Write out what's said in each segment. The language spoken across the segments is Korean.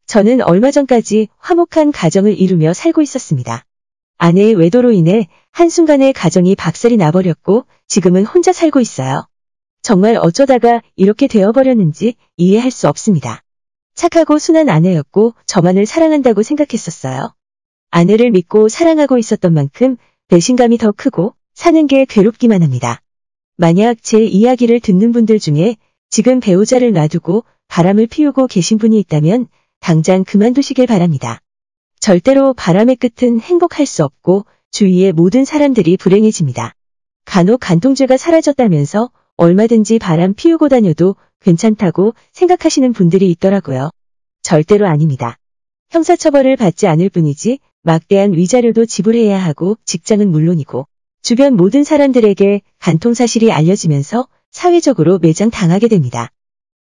저는 얼마 전까지 화목한 가정을 이루며 살고 있었습니다. 아내의 외도로 인해 한순간에 가정이 박살이 나버렸고 지금은 혼자 살고 있어요. 정말 어쩌다가 이렇게 되어버렸는지 이해할 수 없습니다. 착하고 순한 아내였고 저만을 사랑한다고 생각했었어요. 아내를 믿고 사랑하고 있었던 만큼 배신감이 더 크고 사는 게 괴롭기만 합니다. 만약 제 이야기를 듣는 분들 중에 지금 배우자를 놔두고 바람을 피우고 계신 분이 있다면 당장 그만두시길 바랍니다. 절대로 바람의 끝은 행복할 수 없고 주위의 모든 사람들이 불행해집니다. 간혹 간통죄가 사라졌다면서 얼마든지 바람 피우고 다녀도 괜찮다고 생각하시는 분들이 있더라고요. 절대로 아닙니다. 형사처벌을 받지 않을 뿐이지 막대한 위자료도 지불해야 하고 직장은 물론이고 주변 모든 사람들에게 간통 사실이 알려지면서 사회적으로 매장당하게 됩니다.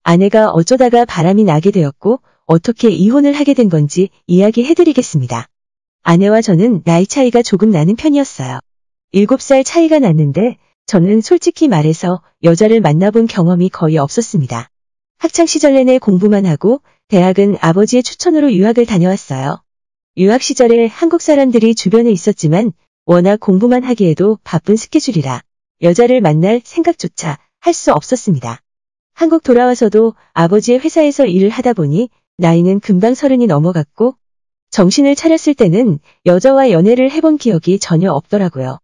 아내가 어쩌다가 바람이 나게 되었고 어떻게 이혼을 하게 된 건지 이야기해드리겠습니다. 아내와 저는 나이 차이가 조금 나는 편이었어요. 7살 차이가 났는데 저는 솔직히 말해서 여자를 만나본 경험이 거의 없었습니다. 학창시절 내내 공부만 하고 대학은 아버지의 추천으로 유학을 다녀왔어요. 유학 시절에 한국 사람들이 주변에 있었지만 워낙 공부만 하기에도 바쁜 스케줄이라 여자를 만날 생각조차 할 수 없었습니다. 한국 돌아와서도 아버지의 회사에서 일을 하다 보니 나이는 금방 30이 넘어갔고 정신을 차렸을 때는 여자와 연애를 해본 기억이 전혀 없더라고요.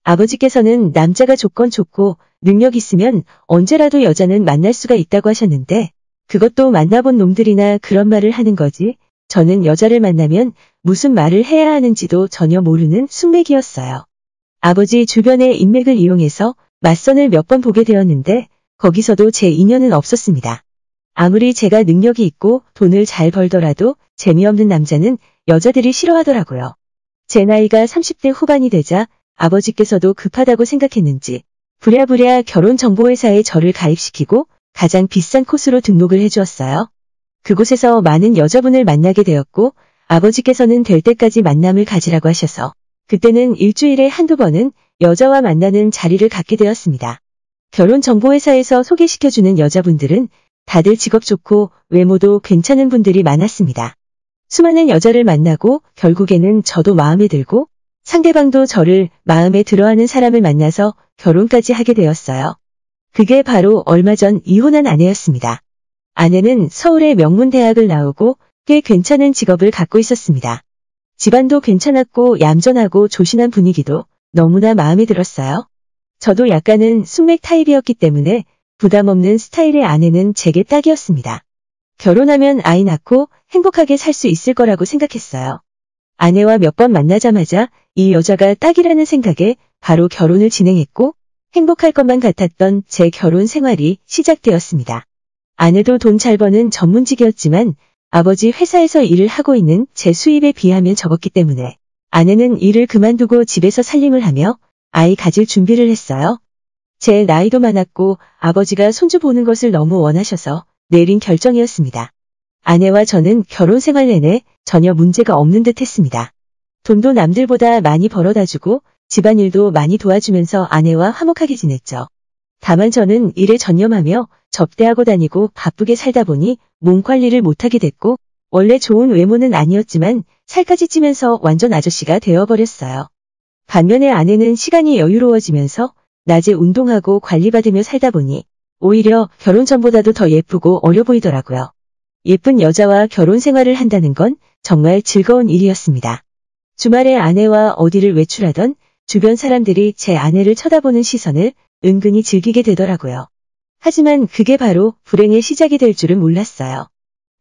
아버지께서는 남자가 조건 좋고 능력 있으면 언제라도 여자는 만날 수가 있다고 하셨는데 그것도 만나본 놈들이나 그런 말을 하는 거지 저는 여자를 만나면 무슨 말을 해야 하는지도 전혀 모르는 숙맥이었어요. 아버지 주변의 인맥을 이용해서 맞선을 몇 번 보게 되었는데 거기서도 제 인연은 없었습니다. 아무리 제가 능력이 있고 돈을 잘 벌더라도 재미없는 남자는 여자들이 싫어하더라고요. 제 나이가 30대 후반이 되자 아버지께서도 급하다고 생각했는지 부랴부랴 결혼정보회사에 저를 가입시키고 가장 비싼 코스로 등록을 해주었어요. 그곳에서 많은 여자분을 만나게 되었고 아버지께서는 될 때까지 만남을 가지라고 하셔서 그때는 일주일에 한두 번은 여자와 만나는 자리를 갖게 되었습니다. 결혼정보회사에서 소개시켜주는 여자분들은 다들 직업 좋고 외모도 괜찮은 분들이 많았습니다. 수많은 여자를 만나고 결국에는 저도 마음에 들고 상대방도 저를 마음에 들어하는 사람을 만나서 결혼까지 하게 되었어요. 그게 바로 얼마 전 이혼한 아내였습니다. 아내는 서울의 명문대학을 나오고 꽤 괜찮은 직업을 갖고 있었습니다. 집안도 괜찮았고 얌전하고 조신한 분위기도 너무나 마음에 들었어요. 저도 약간은 숙맥 타입이었기 때문에 부담 없는 스타일의 아내는 제게 딱이었습니다. 결혼하면 아이 낳고 행복하게 살 수 있을 거라고 생각했어요. 아내와 몇 번 만나자마자 이 여자가 딱이라는 생각에 바로 결혼을 진행했고 행복할 것만 같았던 제 결혼 생활이 시작되었습니다. 아내도 돈 잘 버는 전문직이었지만 아버지 회사에서 일을 하고 있는 제 수입에 비하면 적었기 때문에 아내는 일을 그만두고 집에서 살림을 하며 아이 가질 준비를 했어요. 제 나이도 많았고 아버지가 손주 보는 것을 너무 원하셔서 내린 결정이었습니다. 아내와 저는 결혼 생활 내내 전혀 문제가 없는 듯 했습니다. 돈도 남들보다 많이 벌어다 주고 집안일도 많이 도와주면서 아내와 화목하게 지냈죠. 다만 저는 일에 전념하며 접대하고 다니고 바쁘게 살다 보니 몸 관리를 못하게 됐고 원래 좋은 외모는 아니었지만 살까지 찌면서 완전 아저씨가 되어버렸어요. 반면에 아내는 시간이 여유로워지면서 낮에 운동하고 관리받으며 살다 보니 오히려 결혼 전보다도 더 예쁘고 어려 보이더라고요. 예쁜 여자와 결혼 생활을 한다는 건 정말 즐거운 일이었습니다. 주말에 아내와 어디를 외출하던 주변 사람들이 제 아내를 쳐다보는 시선을 은근히 즐기게 되더라고요. 하지만 그게 바로 불행의 시작이 될 줄은 몰랐어요.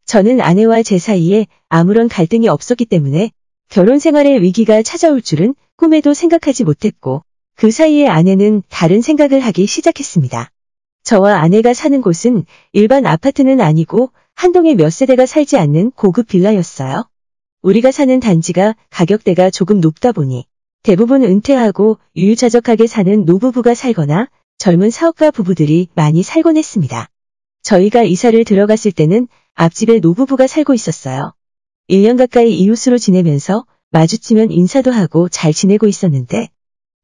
저는 아내와 제 사이에 아무런 갈등이 없었기 때문에 결혼 생활에 위기가 찾아올 줄은 꿈에도 생각하지 못했고 그 사이에 아내는 다른 생각을 하기 시작했습니다. 저와 아내가 사는 곳은 일반 아파트는 아니고 한 동에 몇 세대가 살지 않는 고급 빌라였어요. 우리가 사는 단지가 가격대가 조금 높다 보니 대부분 은퇴하고 유유자적하게 사는 노부부가 살거나 젊은 사업가 부부들이 많이 살곤 했습니다. 저희가 이사를 들어갔을 때는 앞집에 노부부가 살고 있었어요. 1년 가까이 이웃으로 지내면서 마주치면 인사도 하고 잘 지내고 있었는데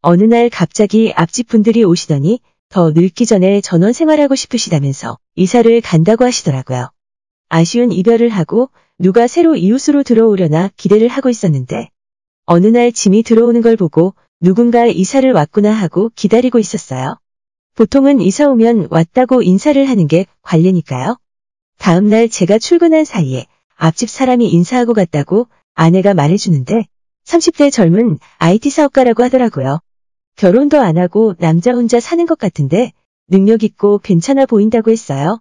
어느 날 갑자기 앞집 분들이 오시더니 더 늙기 전에 전원 생활하고 싶으시다면서 이사를 간다고 하시더라고요. 아쉬운 이별을 하고 누가 새로 이웃으로 들어오려나 기대를 하고 있었는데 어느 날 짐이 들어오는 걸 보고 누군가 이사를 왔구나 하고 기다리고 있었어요. 보통은 이사 오면 왔다고 인사를 하는 게 관례니까요. 다음 날 제가 출근한 사이에 앞집 사람이 인사하고 갔다고 아내가 말해주는데 30대 젊은 IT 사업가라고 하더라고요. 결혼도 안 하고 남자 혼자 사는 것 같은데 능력 있고 괜찮아 보인다고 했어요.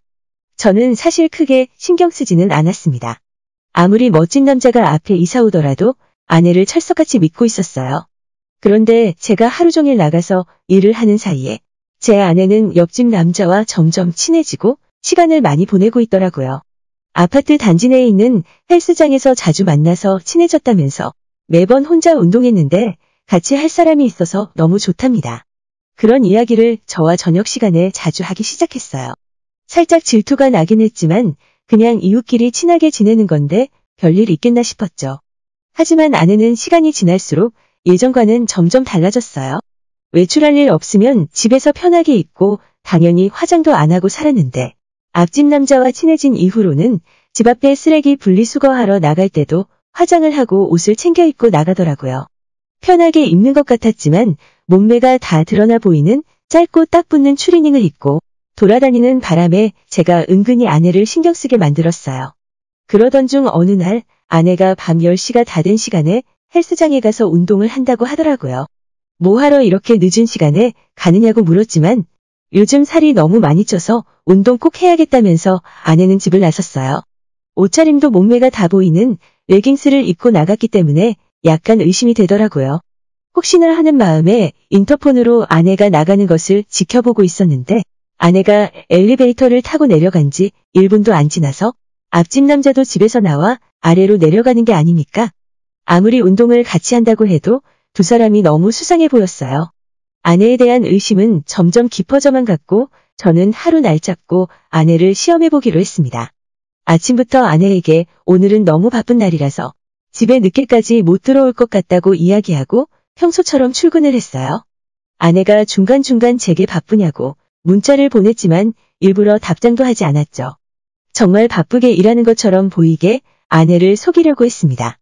저는 사실 크게 신경 쓰지는 않았습니다. 아무리 멋진 남자가 앞에 이사 오더라도 아내를 철석같이 믿고 있었어요. 그런데 제가 하루 종일 나가서 일을 하는 사이에 제 아내는 옆집 남자와 점점 친해지고 시간을 많이 보내고 있더라고요. 아파트 단지 내에 있는 헬스장에서 자주 만나서 친해졌다면서 매번 혼자 운동했는데 같이 할 사람이 있어서 너무 좋답니다. 그런 이야기를 저와 저녁 시간에 자주 하기 시작했어요. 살짝 질투가 나긴 했지만 그냥 이웃끼리 친하게 지내는 건데 별일 있겠나 싶었죠. 하지만 아내는 시간이 지날수록 예전과는 점점 달라졌어요. 외출할 일 없으면 집에서 편하게 있고 당연히 화장도 안 하고 살았는데 앞집 남자와 친해진 이후로는 집 앞에 쓰레기 분리수거하러 나갈 때도 화장을 하고 옷을 챙겨 입고 나가더라고요. 편하게 입는 것 같았지만 몸매가 다 드러나 보이는 짧고 딱 붙는 추리닝을 입고 돌아다니는 바람에 제가 은근히 아내를 신경 쓰게 만들었어요. 그러던 중 어느 날 아내가 밤 10시가 다 된 시간에 헬스장에 가서 운동을 한다고 하더라고요. 뭐 하러 이렇게 늦은 시간에 가느냐고 물었지만 요즘 살이 너무 많이 쪄서 운동 꼭 해야겠다면서 아내는 집을 나섰어요. 옷차림도 몸매가 다 보이는 레깅스를 입고 나갔기 때문에 약간 의심이 되더라고요. 혹시나 하는 마음에 인터폰으로 아내가 나가는 것을 지켜보고 있었는데 아내가 엘리베이터를 타고 내려간 지 1분도 안 지나서 앞집 남자도 집에서 나와 아래로 내려가는 게 아닙니까? 아무리 운동을 같이 한다고 해도 두 사람이 너무 수상해 보였어요. 아내에 대한 의심은 점점 깊어져만 갔고 저는 하루 날 잡고 아내를 시험해보기로 했습니다. 아침부터 아내에게 오늘은 너무 바쁜 날이라서 집에 늦게까지 못 들어올 것 같다고 이야기하고 평소처럼 출근을 했어요. 아내가 중간중간 제게 바쁘냐고 문자를 보냈지만 일부러 답장도 하지 않았죠. 정말 바쁘게 일하는 것처럼 보이게 아내를 속이려고 했습니다.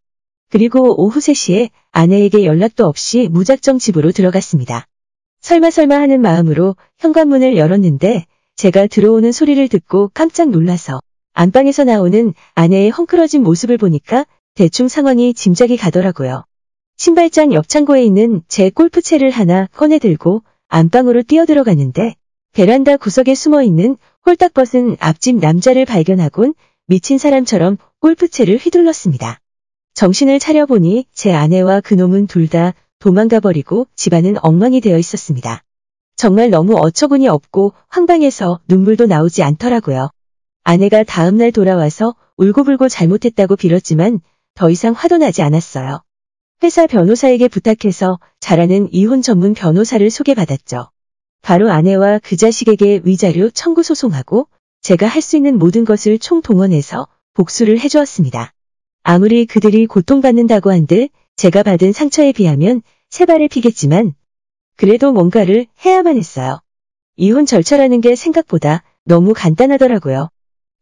그리고 오후 3시에 아내에게 연락도 없이 무작정 집으로 들어갔습니다. 설마 하는 마음으로 현관문을 열었는데 제가 들어오는 소리를 듣고 깜짝 놀라서 안방에서 나오는 아내의 헝클어진 모습을 보니까 대충 상황이 짐작이 가더라고요. 신발장 옆 창고에 있는 제 골프채를 하나 꺼내 들고 안방으로 뛰어들어갔는데 베란다 구석에 숨어있는 홀딱 벗은 앞집 남자를 발견하곤 미친 사람처럼 골프채를 휘둘렀습니다. 정신을 차려보니 제 아내와 그놈은 둘 다 도망가버리고 집안은 엉망이 되어 있었습니다. 정말 너무 어처구니 없고 황당해서 눈물도 나오지 않더라고요. 아내가 다음날 돌아와서 울고불고 잘못했다고 빌었지만 더 이상 화도 나지 않았어요. 회사 변호사에게 부탁해서 잘하는 이혼 전문 변호사를 소개받았죠. 바로 아내와 그 자식에게 위자료 청구 소송하고 제가 할 수 있는 모든 것을 총동원해서 복수를 해주었습니다. 아무리 그들이 고통받는다고 한들 제가 받은 상처에 비하면 세 발을 피겠지만 그래도 뭔가를 해야만 했어요. 이혼 절차라는 게 생각보다 너무 간단하더라고요.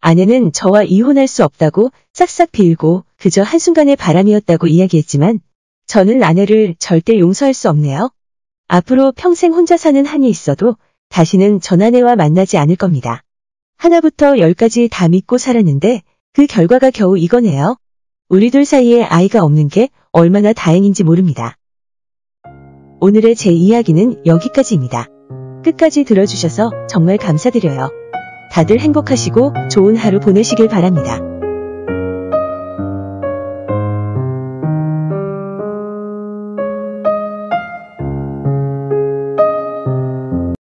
아내는 저와 이혼할 수 없다고 싹싹 빌고 그저 한순간의 바람이었다고 이야기했지만 저는 아내를 절대 용서할 수 없네요. 앞으로 평생 혼자 사는 한이 있어도 다시는 전 아내와 만나지 않을 겁니다. 하나부터 10까지 다 믿고 살았는데 그 결과가 겨우 이거네요. 우리 둘 사이에 아이가 없는 게 얼마나 다행인지 모릅니다. 오늘의 제 이야기는 여기까지입니다. 끝까지 들어주셔서 정말 감사드려요. 다들 행복하시고 좋은 하루 보내시길 바랍니다.